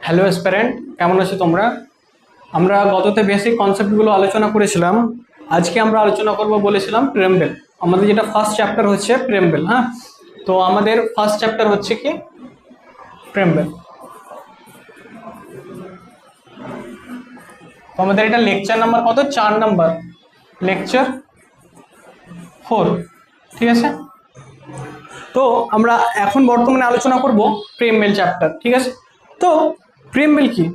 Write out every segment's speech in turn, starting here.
Hello aspirant, কেমন আছো তোমরা? আমরা গততে বেসিক কনসেপ্টগুলো আলোচনা করেছিলাম। আজকে আমরা আলোচনা করব বলেছিলাম প্রেমবেল। আমাদের যেটা ফার্স্ট চ্যাপ্টার হচ্ছে প্রেমবেল। হ্যাঁ, তো আমাদের ফার্স্ট চ্যাপ্টার হচ্ছে কি প্রেমবেল। তো আমাদের এটা লেকচার নাম্বার কত? 4 নাম্বার, লেকচার 4। ঠিক আছে, তো আমরা এখন বর্তমানে আলোচনা করব প্রেমবেল চ্যাপ্টার। ঠিক আছে, তো প্রেমবেল কি?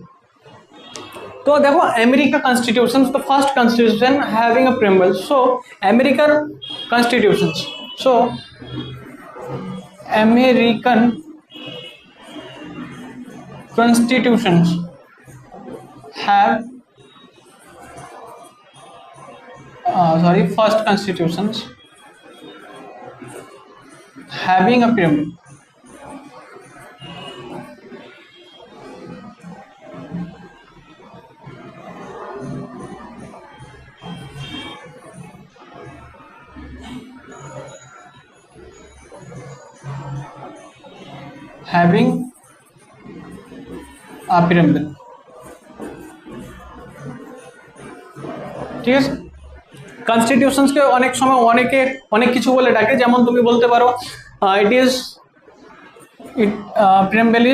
तो देखो America constitution, the first constitution having a preamble. So American constitutions, so American constitutions have first constitutions having a preamble. Having a preamble, ঠিক আছে। কনস্টিটিউশনসকে অনেক সময় অনেকে অনেক কিছু বলে ডাকে, যেমন তুমি বলতে পারো preamble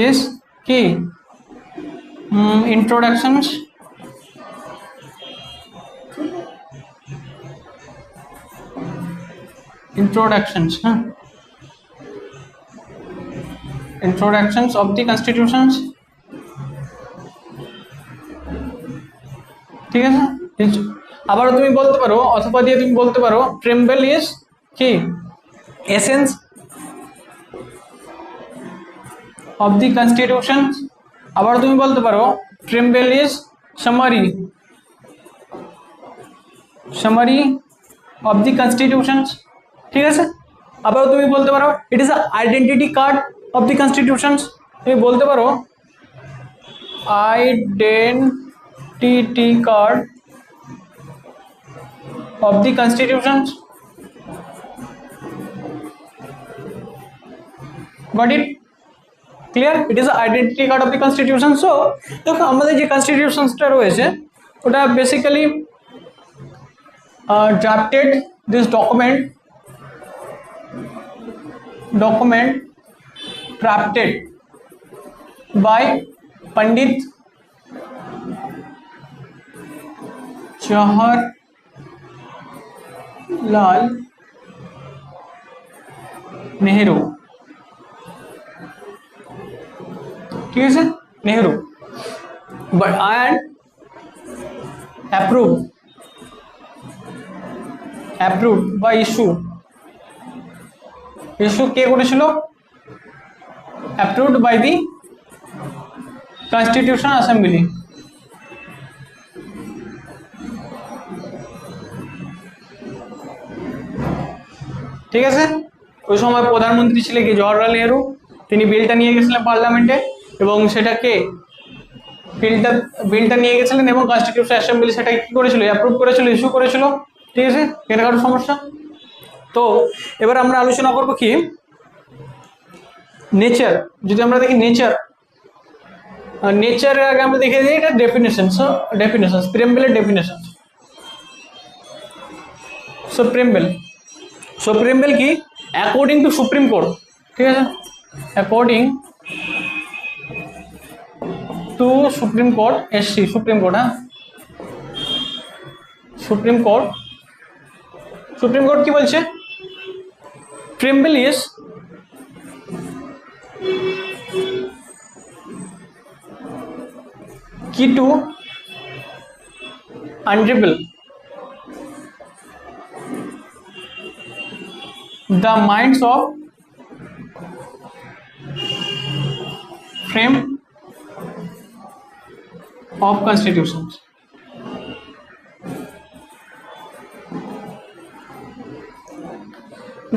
is কি introductions of the constitutions, ঠিক আছে। আবার তুমি বলতে পারো, অথবা দিয়ে তুমি বলতে পারো প্রেমবেল ইজ কি এসেন্স অফ দি কনস্টিটিউশন। আবার তুমি বলতে পারো preamble is summary of the constitutions, ঠিক আছে। আবার তুমি বলতে পারো it is a identity card of the constitutions. তুমি বলতে পারো identity card of the constitutions. Got it? Clear? It is an identity card of the constitution. So দেখো আমাদের যে কনস্টিটিউশনসটা রয়েছে ওটা basically drafted this document drafted by Pandit Jawaharlal Nehru, ঠিক আছে, Nehru, but and approved by issue কে করেছিল? approved by the constitution assembly, ঠিক আছে। ওই সময় প্রধানমন্ত্রী ছিলেন কি জওহরলাল নেহরু, তিনি বিলটা নিয়ে গেছিলেন পার্লামেন্টে এবং সেটাকে বিলটা নিয়ে গেছিলেন এবং কনস্টিটিউশন অ্যাসেম্বলি সেটা কি করেছিল? অ্যাপ্রুভ করেছিল, ইস্যু করেছিল, ঠিক আছে। এটা কারো সমস্যা? তো এবার আমরা আলোচনা করব কি নেচার। যদি আমরা দেখি নেচারের আগে আমরা দেখে দিই এটা ডেফিনেশনস প্রেমবেলের ডেফিনেশন। সো প্রেমবেল কি? অ্যাকর্ডিং টু সুপ্রিম কোর্ট, ঠিক আছে, according to supreme court, supreme court, হ্যাঁ, সুপ্রিম কোর্ট কি বলছে? প্রেমবেল is key to unravel the minds of frame of constitutions.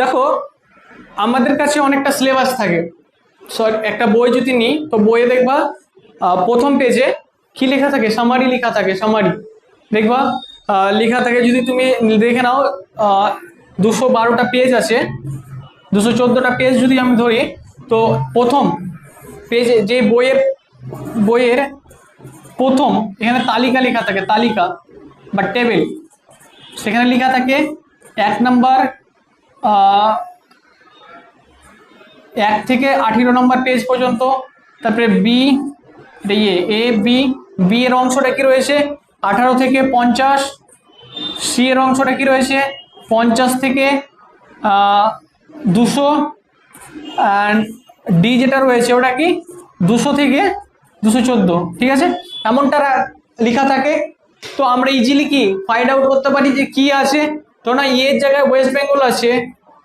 দেখো আমাদের কাছে অনেকটা সিলেবাস থাকে। সো একটা বই যদি নিই তো বইয়ে দেখবা প্রথম পেজে কি লেখা থাকে? সামারি লেখা থাকে। সামারি দেখবা লেখা থাকে, যদি তুমি দেখে নাও 212টা পেজ আছে, 214টা পেজ যদি আমি ধরি, তো প্রথম পেজে যে বইয়ের প্রথম এখানে তালিকা লেখা থাকে, তালিকা বা টেবিল, সেখানে লেখা থাকে 1 নম্বর 1 থেকে 18 নম্বর পেজ পর্যন্ত। তারপরে বি, এ বি এর অংশটা কি রয়েছে 18 থেকে 50, সি এর অংশটা কি রয়েছে 50 থেকে 200, অ্যান্ড ডি যেটা রয়েছে ওটা কি 200 থেকে 214, ঠিক আছে, এমনটা লেখা থাকে। তো আমরা ইজিলি কি ফাইন্ড আউট করতে পারি যে কি আছে। তো না, এর জায়গায় ওয়েস্ট বেঙ্গল আছে,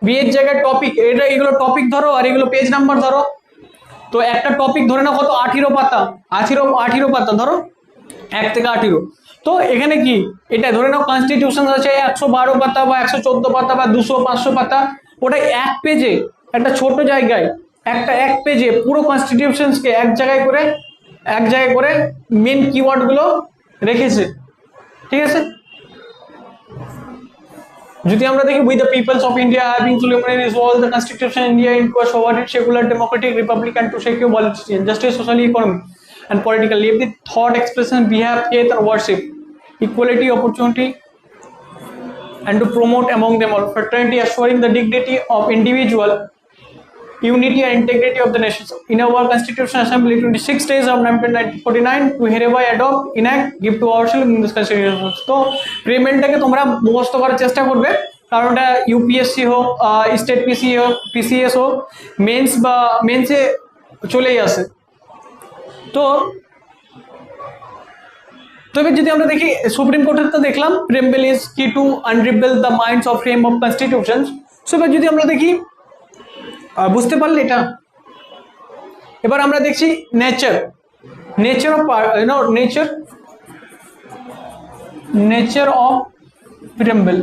বি এর জায়গায় টপিক, এগুলো টপিক ধরো আর এগুলো পেজ নাম্বার ধরো। তো একটা টপিক ধরে না কত 18 পাতা, 18 পাতা ধরো 1 থেকে 18। তো এখানে কি এটা ধরে নাও কনস্টিটিউশন আছে 112 পাতা বা 114 পাতা বা 200 500 পাতা, ওটা এক পেজে একটা ছোট জায়গায় এক পেজে পুরো কনস্টিটিউশনসকে এক জায়গায় করে মেন কিওয়ার্ডগুলো রেখেছে, ঠিক আছে। যদি আমরা দেখি with the peoples of India having solemnly resolved the constitution India into a sovereign secular democratic republic and to secure politics justice socially economic and political liberty thought expression behalf faith and worship equality opportunity and to promote among them all fraternity assuring the dignity of individual unity and integrity of the nation. In our Constitutional Assembly 26 days of 1949 to hereby adopt, enact, give to ourselves in this constitution. তো প্রেমেন্টটাকে তোমরা মুখস্থ করার চেষ্টা করবে, কারণ এটা UPSC হোক, state PCS হোক, মেন্সে চলেই আসে। তো তবে যদি আমরা দেখি সুপ্রিম কোর্টের তো দেখলাম preamble is key to unravel the minds of frame of constitution. So এবার যদি আমরা দেখি, বুঝতে পারলে এটা, এবার আমরা দেখছি নেচার অফ নেচার অফ প্রেমবেল।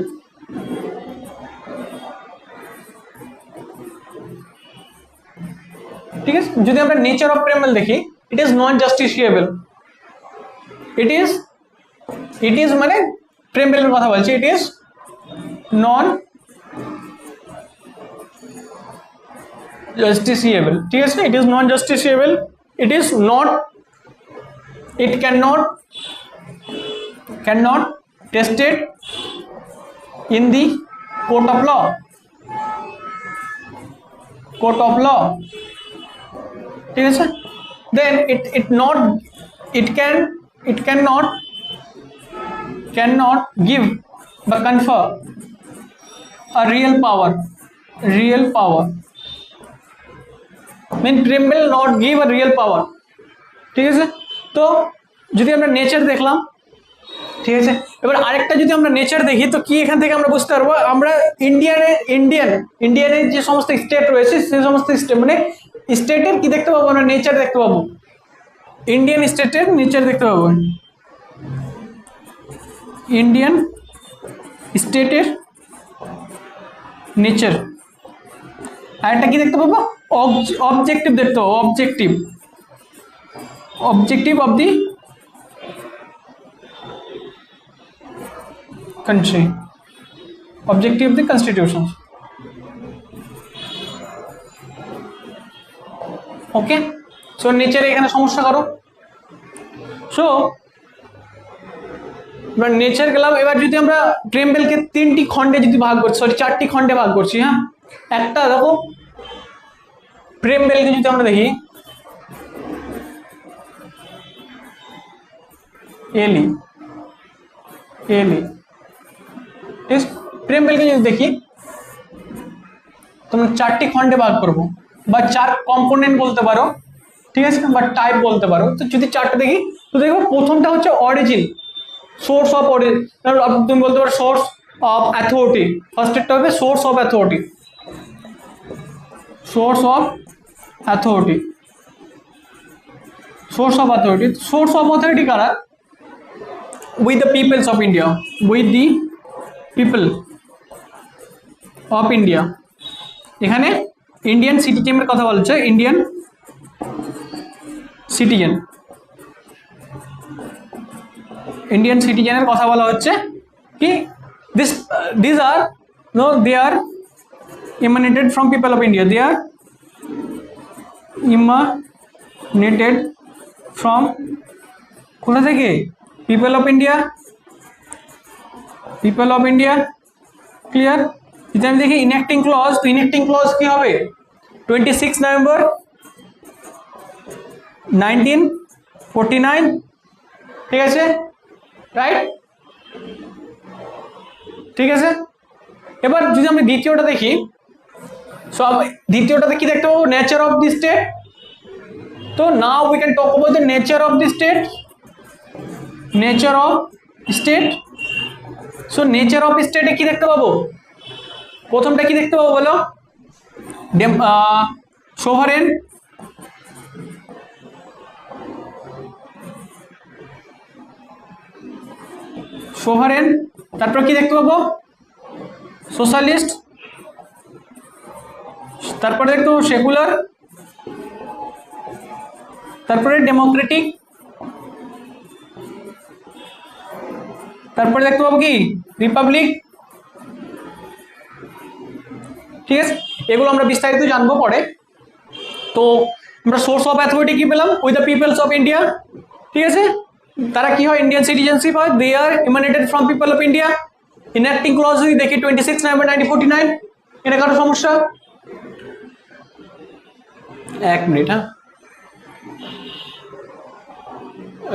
ঠিক আছে, যদি আমরা নেচার অফ প্রেমবেল দেখি, it is non জাস্টিসিয়েবল। It is মানে প্রেমবেলের কথা বলছি, ইট ইজ নন justiciable, ঠিক আছে, it is non justiciable, it is not, it cannot tested in the court of law, ঠিক আছে। then it cannot give বা confer a real power mean preamble not give a real power, ঠিক আছে। তো যদি আমরা নেচার দেখলাম, ঠিক আছে, এবার আরেকটা যদি আমরা নেচার দেখি, তো কি এখান থেকে আমরা বুঝতে পারবো, আমরা ইন্ডিয়ানের যে সমস্ত স্টেট রয়েছে সেই সমস্ত স্টেট মানে স্টেটের কি দেখতে পাবো, আমরা নেচার দেখতে পাবো, ইন্ডিয়ান স্টেটের নেচার দেখতে পাবো, ইন্ডিয়ান স্টেটের নেচার। আর একটা কি দেখতে পাবো, অবজেক্টিভ দেখতে পাবো, objective of the country, objective of the constitution, okay. So নেচারে এখানে সমস্যা করো। সো এবার নেচার গেলাম। এবার যদি আমরা প্রেমবেলকে 3টি খণ্ডে যদি ভাগ করছি, 4টি খণ্ডে ভাগ করছি, হ্যাঁ, একটা দেখো প্রেমবেলকে যদি আমরা দেখি, এলি প্রেমবেলকে যদি দেখি, তোমরা 4টি খণ্ডে ভাগ করবো বা 4 কম্পোনেন্ট বলতে পারো, ঠিক আছে, বা টাইপ বলতে পারো। তো যদি 4টা দেখি, তো দেখো প্রথমটা হচ্ছে অরিজিন, সোর্স অফ অরিজিন, তুমি বলতে পারো সোর্স অফ অ্যাথরিটি। ফার্স্টেরটা হবে source of authority, source of authority কারা, with the peoples of India, with the people of India. এখানে ইন্ডিয়ান সিটিজেনের কথা বলছে, ইন্ডিয়ান সিটিজেনের কথা বলা হচ্ছে কি, this are no they are emanated from people of India. They are emanated from কোথা থেকে? people of India, people of India. Clear? যদি আমি দেখি ইনঅ্যাক্টিং ক্লজ, তো ইনঅ্যাক্টিং ক্লজ কি হবে? 26 নভেম্বর 1949, ঠিক আছে, রাইট? ঠিক আছে, এবার যদি আমরা দ্বিতীয়টা দেখি, সব দ্বিতীয়টাতে কি দেখতে পাবো? Nature of the state. তো now we can talk about the nature of the state. Nature of state, so nature of স্টেটে কি দেখতে পাবো? প্রথমটা কি দেখতে পাবো বলো? সোভারেন, সোভারেন, তারপর কি দেখতে পাবো? সোশ্যালিস্ট, তারপরে দেখতে পাবো সেকুলার, তারপরে ডেমোক্রেটিক, তারপরে দেখতে পাবো কি? রিপাবলিক। ঠিক আছে, এগুলো আমরা বিস্তারিত জানবো পরে। তো আমরা সোর্স অফ অথরিটি কি পেলাম? With the peoples of India. ঠিক আছে, তারা কি হয়? ইন্ডিয়ান সিটিজেনশিপ হয়। They are emanated from people of India. Enacting clause যদি দেখি 26 নভেম্বর 1949। এটা কারো সমস্যা? এক মিনিট, হ্যাঁ।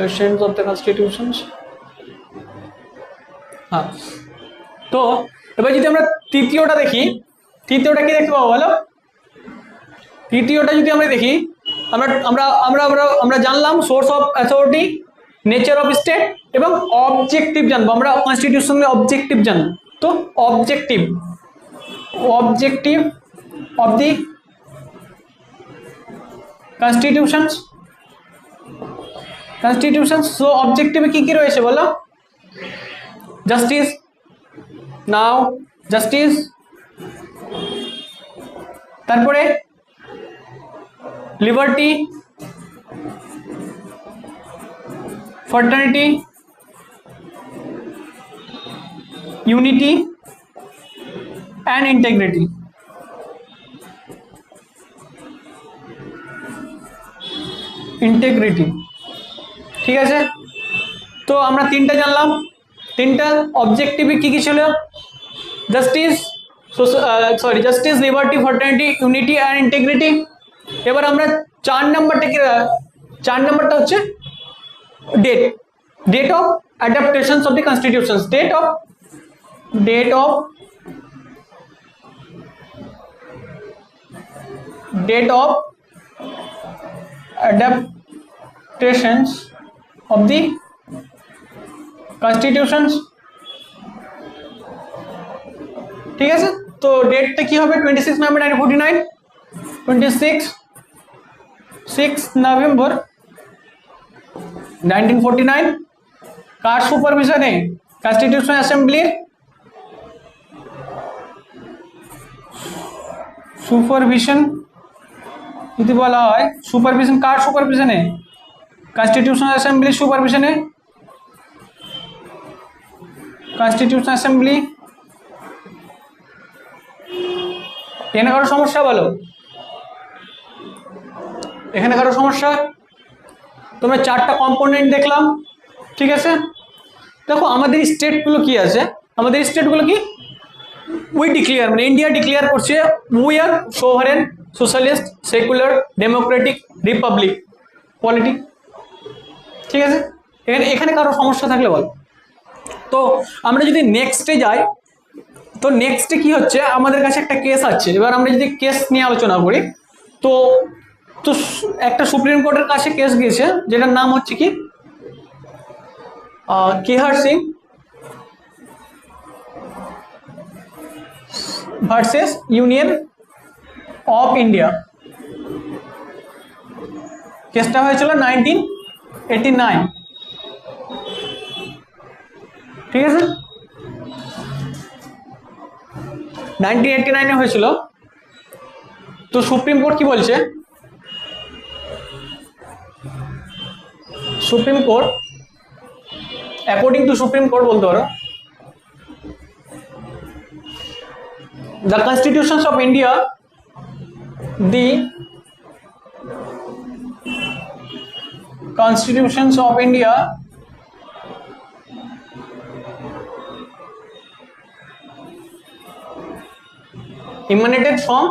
Essence of the constitutions, হ্যাঁ। তো এবার যদি আমরা তৃতীয়টা দেখি, তৃতীয়টা কি দেখতে পাবো বলো? তৃতীয়টা যদি আমরা দেখি, আমরা আমরা আমরা আমরা জানলাম source of authority, nature of state এবং অবজেক্টিভ জানবো। আমরা কনস্টিটিউশনের অবজেক্টিভ জানবো। তো objective, objective of the constitutions, constitutions. So অবজেক্টিভে কি কি রয়েছে বলো? জাস্টিস, নাও জাস্টিস, তারপরে liberty, fraternity, unity and integrity. Integrity, ঠিক আছে। তো আমরা তিনটা জানলাম। তিনটা অবজেক্টিভ কি কি ছিল? Justice, justice, liberty, fraternity, unity and integrity. এবার আমরা 4 নাম্বারটা কি? 4 নাম্বারটা হচ্ছে date, date of adaptations of the constitutions. Date of adaptations of the constitutions। ঠিক আছে, তো ডেটটা কি হবে? 26 নভেম্বর 1949। 26 নভেম্বর 1949 কার সুপারভিশনে? কনস্টিটিউশন অ্যাসেম্বলির সুপারভিশন যদি বলা হয়। সুপারভিশন কার সুপারভিশনে? কনস্টিটিউশন অ্যাসেম্বলির সুপারভিশনে। Constitution assembly. এখানে কারো সমস্যা বলো? এখানে কারো সমস্যা? তোমরা 4টা কম্পোনেন্ট দেখলাম, ঠিক আছে। দেখো আমাদের স্টেটগুলো কি আছে? আমাদের স্টেটগুলো কি? উই ডিক্লেয়ার, মানে ইন্ডিয়া ডিক্লেয়ার করছে we are sovereign, socialist, secular, Democratic, Republic, politic. ঠিক আছে, এখানে কারো সমস্যা থাকলে বল। তো আমরা যদি নেক্সটে যাই, তো নেক্সটে কি হচ্ছে? আমাদের কাছে একটা কেস আছে। এবার আমরা যদি কেস নিয়ে আলোচনা করি, তো তো একটা সুপ্রিম কোর্টের কাছে কেস গিয়েছে, যেটার নাম হচ্ছে কি Kehar Singh versus union of India. কেসটা হয়েছিল 1989। ঠিক আছে, 1989 হয়েছিল। তো সুপ্রিম কোর্ট কি বলছে? Supreme court, according to supreme court বলতে পারো, the constitutions of India, the constitutions of India emanated from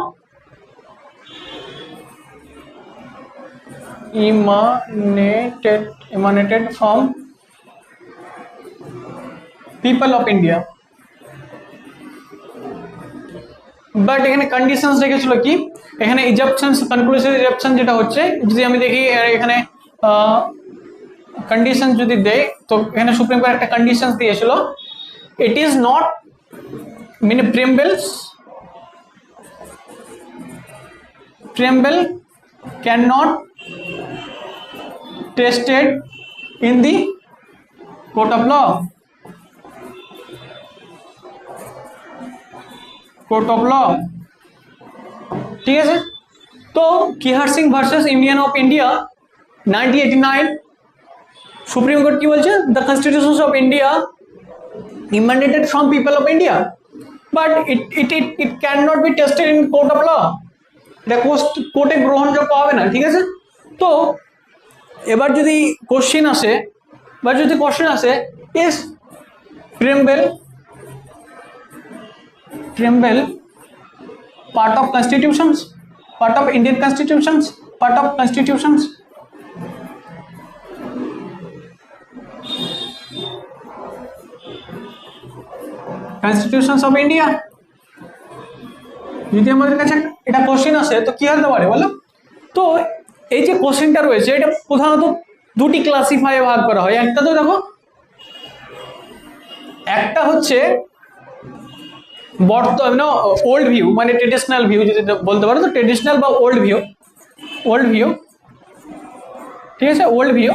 people of India, but এখানে কন্ডিশনস রেখেছিল কি, এখানে ইজিপশিয়ানস কনক্লুসিভ ইজিপশিয়ান যেটা হচ্ছে, যদি আমি দেখি এখানে কন্ডিশন যদি দেই, তো এখানে সুপ্রিম কোর্ট একটা কন্ডিশনস দিয়েছিল, ইট ইজ নট মানে preamble cannot tested in the court of law, ঠিক আছে। তো Kehar Singh versus union of India 1989, supreme court কি বলছে, the constitutions of India emanated from people of India, but it cannot be tested in court of law, এটা কোর্টে গ্রহণযোগ্য হবে না, ঠিক আছে। তো এবার যদি কোশ্চেন আসে is preamble part of constitutions, part of Indian constitutions, part of constitutions, constitutions of India, যদি আমাদের কাছে এটা কোশ্চেন আসে তো কি হতে পারে বলো। তো এই যে কোশ্চেনটা রয়েছে এটা প্রধানত দুটি ক্লাসিফাই ভাগ করা হয়। একটা তো দেখো, একটা হচ্ছে বর্তমান ওল্ড ভিউ, মানে ট্রেডিশনাল ভিউ যদি বলতে পারো, তো ট্রেডিশনাল বা ওল্ড ভিউ, ঠিক আছে, ওল্ড ভিউ।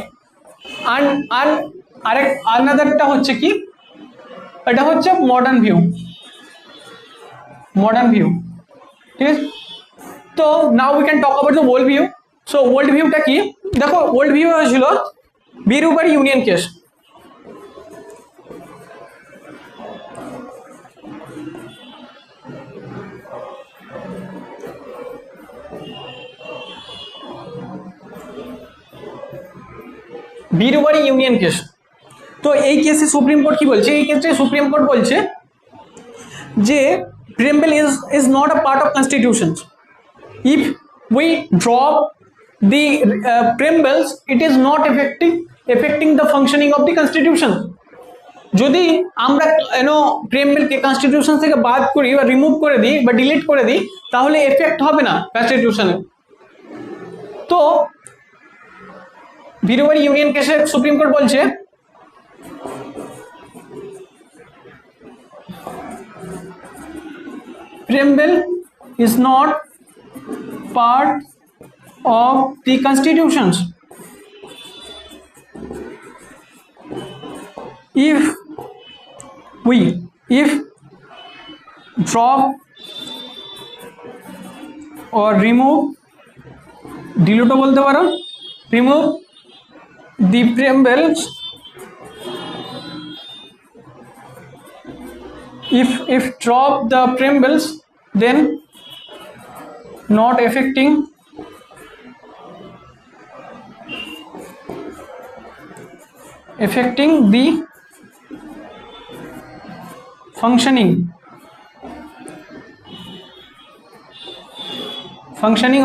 আরেক আনাদারটা হচ্ছে কি, এটা হচ্ছে মডার্ন ভিউ, ঠিক আছে। তো now we can talk about the old view. So old ভিউটা কি, দেখো ওল্ড ভিউ হয়েছিল বীরুবাড়ি ইউনিয়ন কেস, বীরুবাড়ি ইউনিয়ন কেস। তো এই কেসে সুপ্রিম কোর্ট কি বলছে, এই ক্ষেত্রে সুপ্রিম কোর্ট বলছে যে preamble is not a part of constitutions. If we drop the preambles, it is not affecting the functioning of the constitution. যদি আমরা preamble কে কনস্টিটিউশন থেকে বাদ করি বা রিমুভ করে দিই বা ডিলিট করে দিই, তাহলে এফেক্ট হবে না কনস্টিটিউশনে। তো বীরুবাড়ি ইউনিয়ন কেসে সুপ্রিম কোর্ট বলছে preamble is not part of the constitutions. If drop or remove, delete বলতে পারো, remove the preambles, if drop the preambles, then not affecting the functioning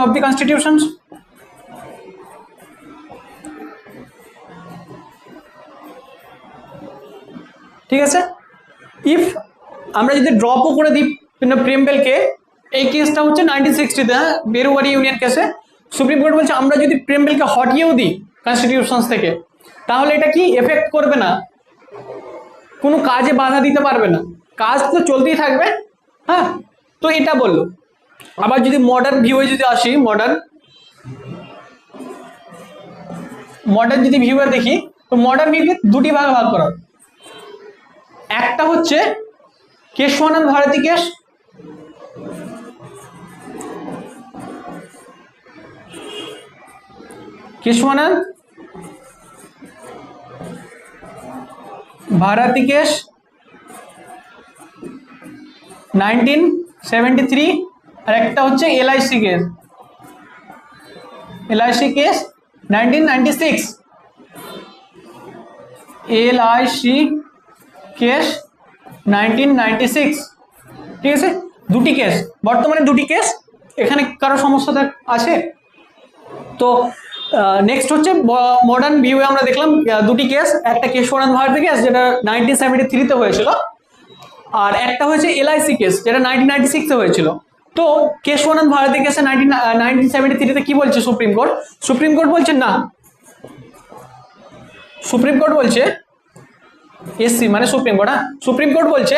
of the constitutions. ঠিক আছে। If আমরা যদি ড্রপও করে দিই প্রেমবেলকে, এই কেসটা হচ্ছে 1960-তে, বেরুবাড়ি ইউনিয়ন কেসে সুপ্রিম কোর্ট বলছে আমরা যদি প্রেমবেলকে হটিয়েও দিই কনস্টিটিউশনস থেকে, তাহলে এটা কি এফেক্ট করবে না, কোনো কাজে বাধা দিতে পারবে না, কাজ তো চলতেই থাকবে। হ্যাঁ, তো এটা বললো। আবার যদি মডার্ন ভিউয়ে যদি আসি, মডার্ন যদি ভিউয়ে দেখি, তো মডার্ন ভিউকে দুটি ভাগে ভাগ করা। একটা হচ্ছে কেশবানন্দ ভারতী কেস, কেশবানন্দ ভারতী কেস 19 73 আর একটা হচ্ছে LIC case, LIC case 1996, LIC case 1996, ঠিক আছে। দুটি কেস, বর্তমানে দুটি কেস, এখানে কারো সমস্যা আছে? তো নেক্সট হচ্ছে মডার্ন ভিউয়ে আমরা দেখলাম দুটি কেস, একটা কেশবনাথ ভারতী কেস যেটা 1973-তে হয়েছিল, আর একটা হয়েছে এলআইসি কেস যেটা 1996-এ হয়েছিল। তো কেশবনাথ ভারতী কেসে 1973-তে কি বলছে সুপ্রিম কোর্ট? সুপ্রিম কোর্ট বলছে না, সুপ্রিম কোর্ট বলছে এসসি মানে সুপ্রিম কোর্ট, হ্যাঁ, সুপ্রিম কোর্ট বলছে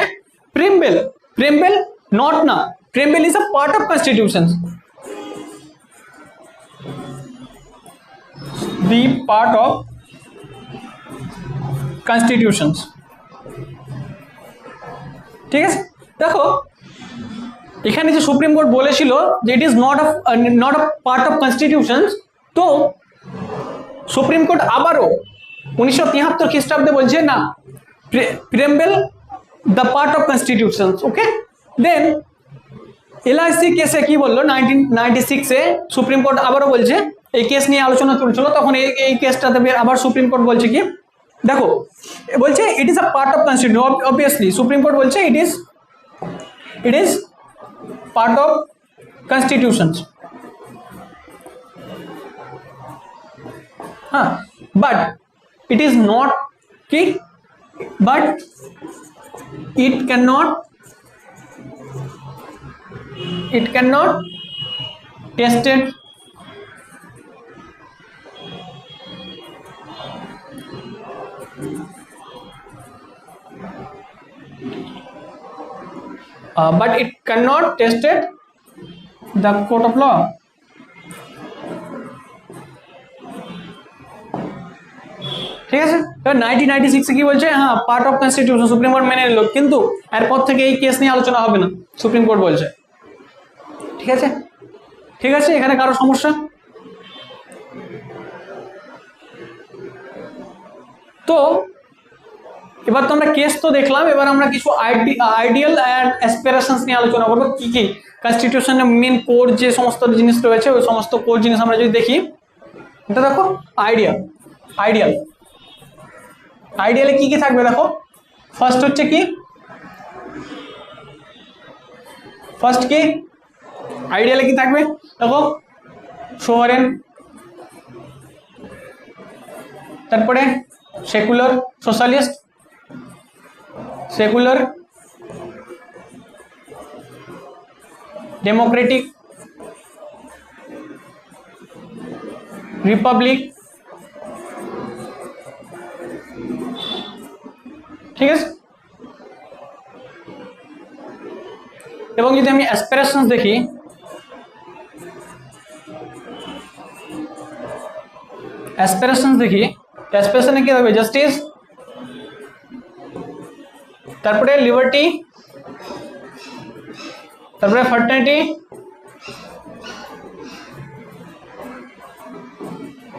প্রিম্বেল, প্রিম্বেল নট না, preamble is a part of constitution, the part of constitutions, ঠিক আছে। দেখো এখানে যে সুপ্রিম কোর্ট বলেছিল যে it is not a part of constitutions, তো সুপ্রিম কোর্ট আবারও 1973 খ্রিস্টাব্দে বলছে না, preamble the part of constitutions, okay. Then LIC কেসে কি বললো 1996-এ সুপ্রিম কোর্ট আবারও বলছে, এই কেস নিয়ে আলোচনা চলছিল তখন এই কেসটাতে আবার সুপ্রিম কোর্ট বলছে কি, দেখো বলছে it is a part of constitution, obviously supreme court বলছে it is part of constitutions, হ্যাঁ, বাট ইট ইজ নট কি, but it cannot tested but it cannot tested the court of law, ঠিক আছে। 1996 কি বলছে, হ্যাঁ part of constitution, supreme court মেনে নিল, কিন্তু এরপর থেকে এই কেস নিয়ে আলোচনা হবে না, সুপ্রিম কোর্ট বলছে, ঠিক আছে। ঠিক আছে, এখানে কারো সমস্যা? তো এবার তো আমরা কেস তো দেখলাম, এবার আমরা কিছু আইডিয়াল অ্যান্ড অ্যাসপিরেশনস নিয়ে আলোচনা করবো, কি কি কনস্টিটিউশনের মেন কোর যে সমস্ত জিনিস রয়েছে ওই সমস্ত কোর জিনিস আমরা যদি দেখি, এটা দেখো আইডিয়ালে কি কি থাকবে দেখো। ফার্স্ট হচ্ছে কি, আইডিয়ালে কি থাকবে দেখো, সোভারেন, তারপরে secular socialist, secular Democratic Republic, ঠিক আছে। এবং যদি আমি অ্যাসপিরেশনস দেখি, অ্যাসপিরেশনে কি থাকবে, জাস্টিস, তারপরে লিবার্টি, তারপরে ফার্টার্নিটি,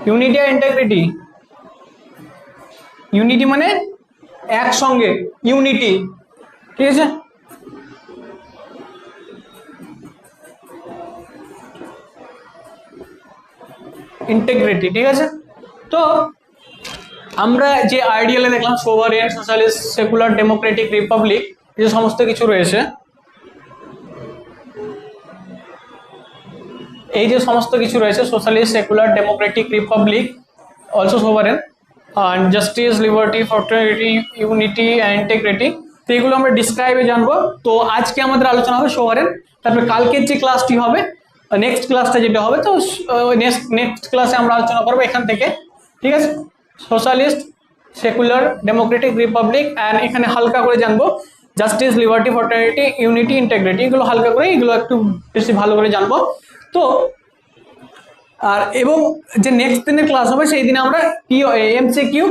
ইউনিটি আর ইন্টিগ্রিটি। ইউনিটি মানে একসঙ্গে, ইউনিটি, ঠিক আছে। ইন্টিগ্রিটি, ঠিক আছে। তো আমরা যে আইডিয়ালে দেখলাম sovereign, socialist, secular, Democratic, Republic, এই যে সমস্ত কিছু রয়েছে, socialist, secular, Democratic, Republic, also sovereign, and justice, liberty, fraternity, unity and integrity, তো এগুলো আমরা ডিসক্রাইবে জানবো। তো আজকে আমাদের আলোচনা হবে সোভারেন, তারপরে কালকের যে ক্লাসটি হবে, নেক্সট ক্লাসটা যেটা হবে, তো নেক্সট ক্লাসে আমরা আলোচনা করবো এখান থেকে, ঠিক আছে। Socialist, secular, Democratic, Republic, and এখানে হালকা করে জানবো justice, liberty, fraternity, unity, integrity, এগুলো হালকা করে, এগুলো একটু বেশি ভালো করে জানবো। তো আর এবং যে নেক্সট দিনের ক্লাস হবে সেই দিনে আমরা এমসিকিউ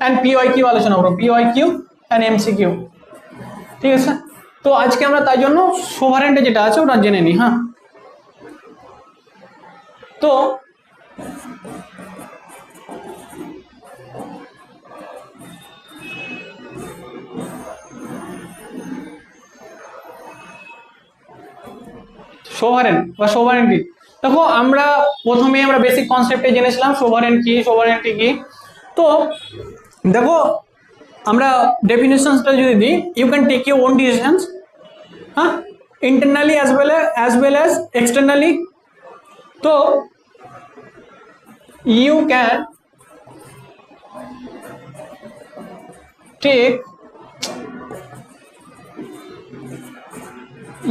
অ্যান্ড পিওয়াইকিউ আলোচনা করবো, পিওয়াইকিউ অ্যান্ড এমসিকিউ, ঠিক আছে। তো আজকে আমরা তাই জন্য সোভারেন্টে যেটা আছে ওটা জেনে নিই, হ্যাঁ। তো সোভারেন বা সোভারেন্টি। দেখো আমরা প্রথমে আমরা বেসিক কনসেপ্টে জেনেছিলাম সোভারেন কি, সোভারেন্টি কি। তো দেখো আমরা ডেফিনেশনসটা যদি দিই, you can take your own decisions, হ্যাঁ, internally as well as externally. তো you can take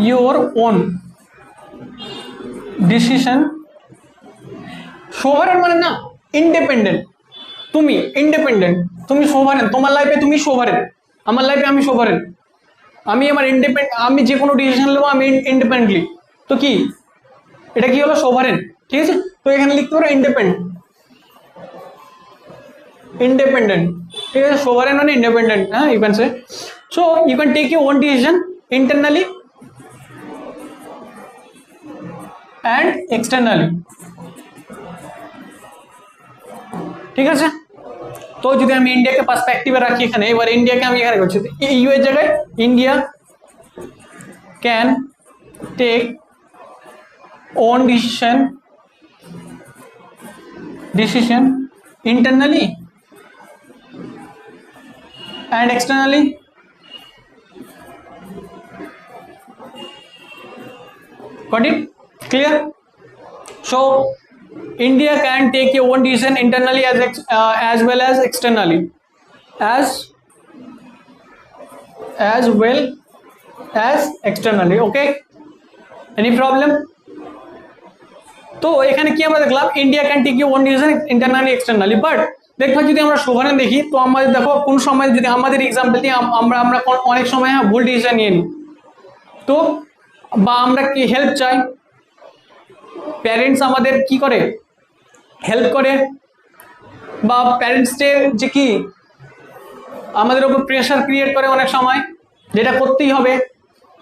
your own decision। Sovereign মানে না ইন্ডিপেন্ডেন্ট, তুমি ইন্ডিপেন্ডেন্ট, তুমি সোভারেন, তোমার লাইফে তুমি সোভারেন, আমার লাইফে আমি সোভারেন, আমি আমার ইন্ডিপেন্ডেন্ট, আমি যে কোনো ডিসিশন নেবো আমি ইন্ডিপেন্ডেন্টলি। তো কি এটা কি হলো সোভারেন, ঠিক আছে। তো এখানে লিখতে পারো ইন্ডিপেন্ডেন্ট, ইন্ডিপেন্ডেন্ট, ঠিক আছে। সোভারেন মানে ইন্ডিপেন্ডেন্ট, হ্যাঁ, you can say. So you can take your own decision internally and externally, ঠিক আছে। তো যদি আমি ইন্ডিয়াকে পার্সপেক্টিভে রাখি এখানে, এবার ইন্ডিয়াকে আমি এখানে করছি ইউ এর জায়গায়, India can take own decision internally and externally। Got it? Clear? So India can take your own decision internally as well as externally, as well as externally। Okay, any problem? তো এখানে কি আমরা দেখলাম, India can take your own decision internally externally. But দেখো যদি আমরা sovereign দেখি, তো আমাদের দেখো কোন সময় যদি আমাদের এক্সাম্পল দিই, আমরা অনেক সময় ভুল ডিসিশন নিয়ে নিই। তো বা আমরা কি হেল্প চাই, প্যারেন্টস আমাদের কি করে হেল্প করে, বা প্যারেন্টসদের যে কি আমাদের উপর প্রেশার ক্রিয়েট করে অনেক সময়, যেটা করতেই হবে।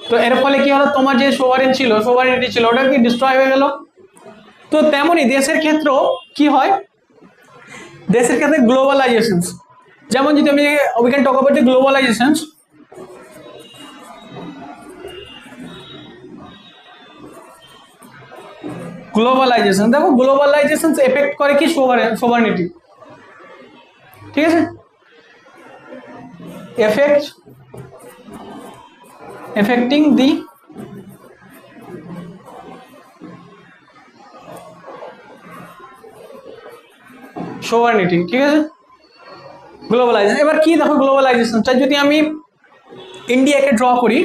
তো এর ফলে কি হলো, তোমার যে সোভারেনিটি ছিল ওটা কি ডিস্ট্রয় হয়ে গেল। তো তেমনই দেশের ক্ষেত্রেও কি হয়, দেশের ক্ষেত্রে গ্লোবালাইজেশনস, যেমন যদি আমি we can talk about the globalisations. Globalisation, দেখো গ্লোবালাইজেশন এফেক্ট করে কি সোভারেনিটি, ঠিক আছে। এফেক্টিং দি সোভারেনিটি, ঠিক আছে। গ্লোবালাইজেশন, এবার কি দেখো গ্লোবালাইজেশনটা যদি আমি ইন্ডিয়াকে ড্র করি,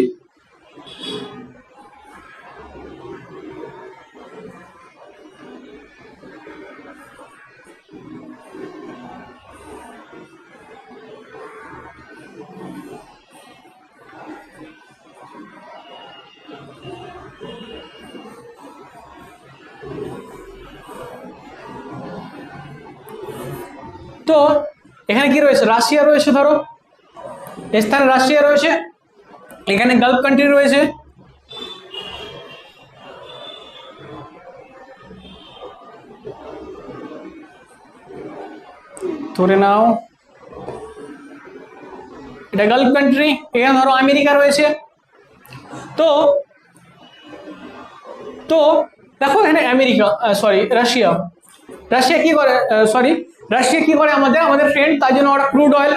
তো এখানে কি রয়েছে, রাশিয়া রয়েছে, ধরো স্থানে রাশিয়া রয়েছে, এখানে গালফ কান্ট্রি রয়েছে, ধরে নাও এটা গালফ কান্ট্রি, এখানে ধরো আমেরিকা রয়েছে। তো তো দেখো এখানে আমেরিকা, সরি রাশিয়া কি করে, রাশিয়া কি করে, আমাদের ফ্রেন্ড, তার জন্য ওরা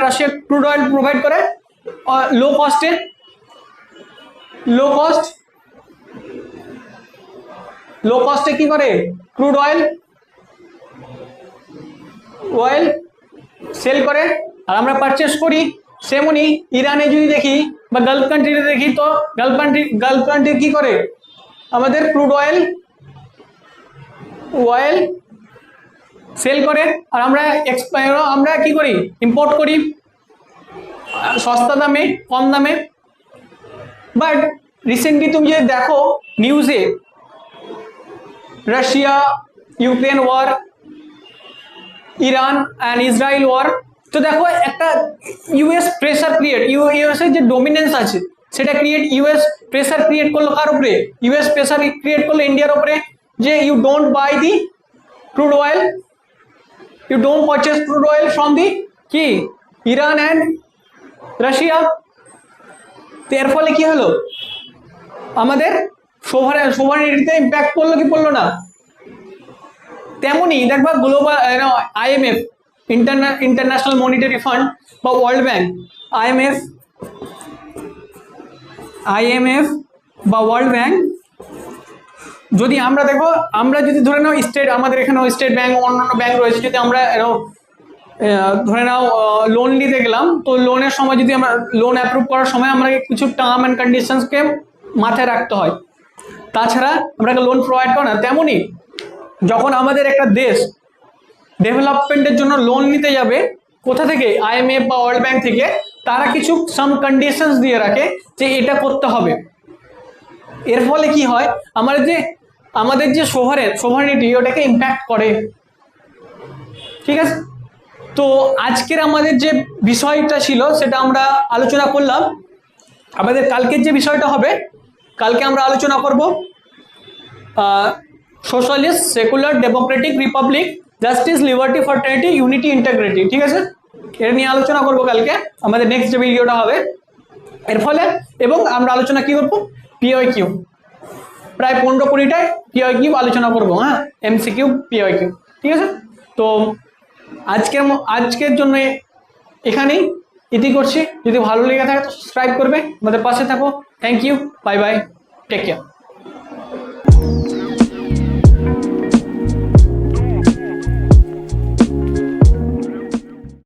রাশিয়া ক্রুড অয়েল প্রোভাইড করে লো কস্টে কি করে, ক্রুড অয়েল সেল করে, আর আমরা পারচেস করি। সেমনি ইরানে যদি দেখি বা গালফ কান্ট্রিতে দেখি, তো গালফ কান্ট্রি কি করে, আমাদের ক্রুড অয়েল সেল করে, আর আমরা কি করি, ইম্পোর্ট করি সস্তা দামে, কম দামে। বাট রিসেন্টলি তুমি যদি দেখো নিউজে, Russia Ukraine war, Iran and Israel war, তো দেখো একটা ইউএস প্রেসার ক্রিয়েট, ইউএস এর যে ডোমিনেন্স আছে সেটা ইউএস প্রেসার ক্রিয়েট করলো কার উপরে, ইউএস প্রেসার ক্রিয়েট করলো ইন্ডিয়ার উপরে, যে you don't buy the crude oil, you don't purchase crude oil from the কি ইরান অ্যান্ড রাশিয়া। তো এর ফলে কি হলো, আমাদের সোভারেনিটিতে ইম্প্যাক্ট পড়লো কি পড়লো না? তেমনি দেখবা global IMF, international monetary fund বা ওয়ার্ল্ড ব্যাংক, আইএমএফ বা ওয়ার্ল্ড ব্যাংক, যদি আমরা দেখো, আমরা যদি ধরে নাও স্টেট, আমাদের এখানেও স্টেট ব্যাংক অন্যান্য ব্যাংক রয়েছে, যদি আমরা ধরে নাও লোন নিতে গেলাম, তো লোনের সময় যদি আমরা লোন অ্যাপ্রুভ করার সময় আমরা কিছু টার্ম অ্যান্ড কন্ডিশনসকে মাথায় রাখতে হয়, তাছাড়া আমরা লোন প্রোভাইড করি না। তেমনি যখন আমাদের একটা দেশ ডেভেলপমেন্টের জন্য লোন নিতে যাবে, কোথা থেকে? আইএমএফ বা ওয়ার্ল্ড ব্যাংক থেকে, তারা কিছু সাম কন্ডিশনস দিয়ে রাখে যে এটা করতে হবে। এর ফলে কি হয়, আমাদের যে সোভারেনিটি ওটাকে ইম্প্যাক্ট করে। ঠিক আছে, তো আজকের আমাদের যে বিষয়টা ছিল সেটা আমরা আলোচনা করলাম। আমাদের কালকের যে বিষয়টা হবে, কালকে আমরা আলোচনা করব socialist, secular, Democratic, Republic, justice, liberty, fraternity, unity, integrity. ঠিক আছে, এটা নিয়ে আলোচনা করব কালকে আমাদের নেক্সট যে ভিডিওটা হবে। এর ফলে এবং আমরা আলোচনা কি করবো, পিওয়াইকিউ, প্রায় 15-20টায় পিওয়াইকিউ আলোচনা করবো। হ্যাঁ, এমসিকিউ, পিওয়াইকিউ। ঠিক আছে, তো আজকের জন্য এখানেই ইতি করছি। যদি ভালো লেগে থাকে তো সাবস্ক্রাইব করবে, আমাদের পাশে থাকো। Thank you, bye bye, take care.